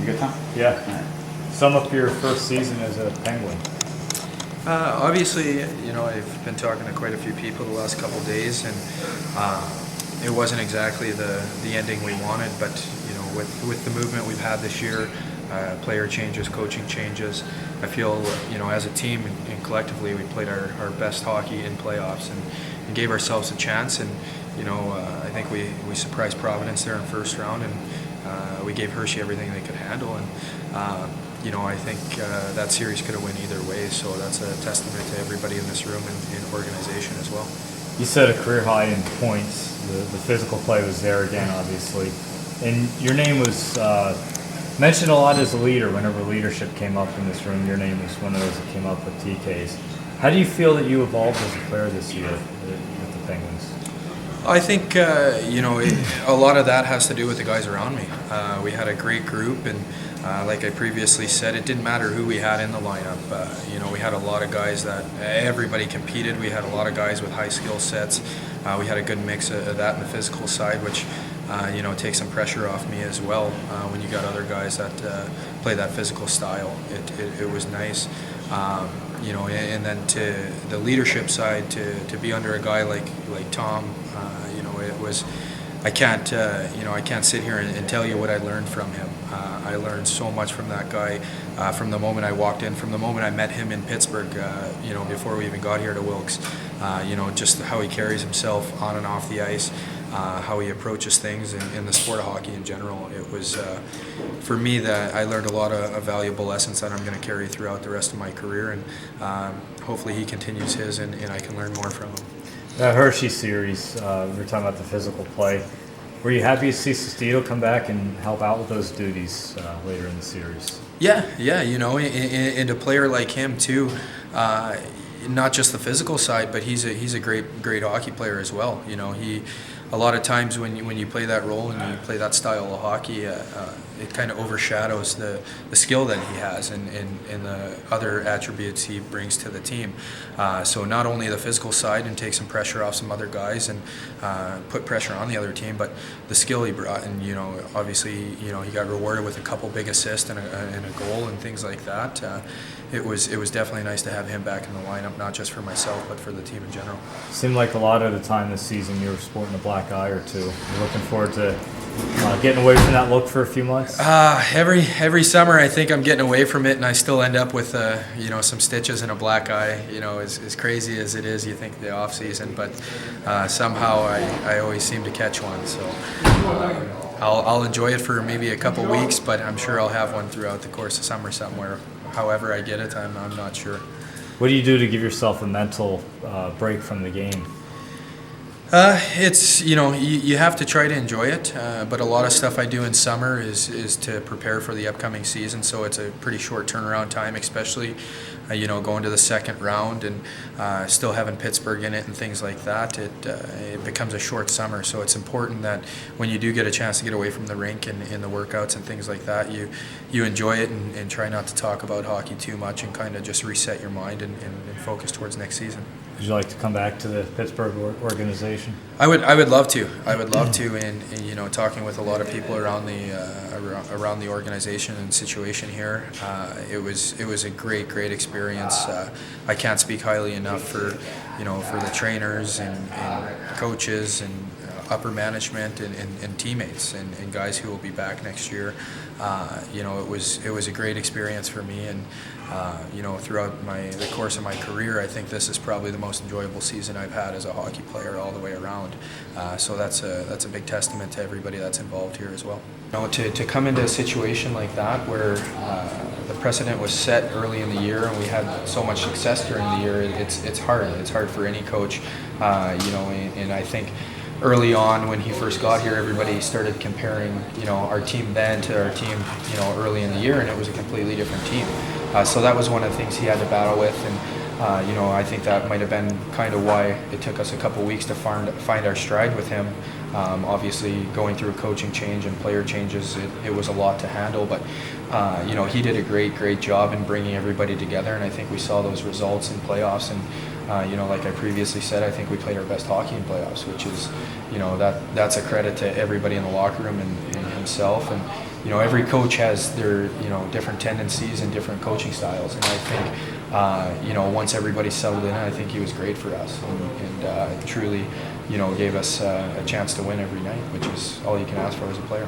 a good time? Yeah. All right. Sum up your first season as a Penguin. Obviously, I've been talking to quite a few people the last couple of days, and it wasn't exactly the ending we wanted, but with the movement we've had this year, player changes, coaching changes, I feel as a team and collectively we played our best hockey in playoffs and gave ourselves a chance, and I think we surprised Providence there in the first round, and we gave Hershey everything they could handle, and I think that series could have went either way, so that's a testament to everybody in this room and organization as well. You set a career high in points. The physical play was there again, obviously. And your name was mentioned a lot as a leader. Whenever leadership came up in this room, your name was one of those that came up with TKs. How do you feel that you evolved as a player this year with the Penguins? I think, a lot of that has to do with the guys around me. We had a great group, and like I previously said, it didn't matter who we had in the lineup. We had a lot of guys that everybody competed. We had a lot of guys with high skill sets. We had a good mix of that in the physical side, which takes some pressure off me as well. When you got other guys that play that physical style, it was nice. And then to the leadership side, to be under a guy like Tom, it was. I can't sit here and tell you what I learned from him. I learned so much from that guy from the moment I walked in, from the moment I met him in Pittsburgh, before we even got here to Wilkes. Just how he carries himself on and off the ice, how he approaches things in the sport of hockey in general. It was, for me, that I learned a lot of valuable lessons that I'm going to carry throughout the rest of my career, and hopefully he continues his and I can learn more from him. That Hershey series, we were talking about the physical play. Were you happy to see Sestito come back and help out with those duties later in the series? Yeah, and a player like him too, not just the physical side, but he's a great hockey player as well. A lot of times when you play that role and you play that style of hockey, it kind of overshadows the skill that he has and the other attributes he brings to the team. So not only the physical side and take some pressure off some other guys and put pressure on the other team, but the skill he brought. And obviously he got rewarded with a couple big assists and a goal and things like that. It was definitely nice to have him back in the lineup, not just for myself, but for the team in general. Seemed like a lot of the time this season you were sporting a black eye or two. You're looking forward to getting away from that look for a few months? Every summer I think I'm getting away from it, and I still end up with some stitches and a black eye. As crazy as it is, you think the off season, but somehow I always seem to catch one. So I'll enjoy it for maybe a couple weeks, but I'm sure I'll have one throughout the course of summer somewhere. However I get it, I'm not sure. What do you do to give yourself a mental break from the game? It's you have to try to enjoy it, but a lot of stuff I do in summer is to prepare for the upcoming season. So it's a pretty short turnaround time, especially going to the second round and still having Pittsburgh in it and things like that. It becomes a short summer, so it's important that when you do get a chance to get away from the rink and in the workouts and things like that, you enjoy it and try not to talk about hockey too much and kind of just reset your mind and focus towards next season. Would you like to come back to the Pittsburgh organization? I would love to. And talking with a lot of people around the organization and situation here, it was a great experience. I can't speak highly enough for the trainers and coaches and upper management and teammates and guys who will be back next year. It was a great experience for me, and throughout the course of my career, I think this is probably the most enjoyable season I've had as a hockey player all the way around. So that's a big testament to everybody that's involved here as well. To come into a situation like that where the precedent was set early in the year and we had so much success during the year, it's hard. It's hard for any coach, and I think early on when he first got here, everybody started comparing, our team then to our team, early in the year, and it was a completely different team. So that was one of the things he had to battle with, and I think that might have been kind of why it took us a couple weeks to find our stride with him. Obviously, going through a coaching change and player changes, it was a lot to handle, but he did a great job in bringing everybody together, and I think we saw those results in playoffs. And like I previously said, I think we played our best hockey in playoffs, which is, that's a credit to everybody in the locker room and himself. And you know, every coach has their, you know, different tendencies and different coaching styles, and I think, you know, once everybody settled in, I think he was great for us, and truly, you know, gave us a chance to win every night, which is all you can ask for as a player.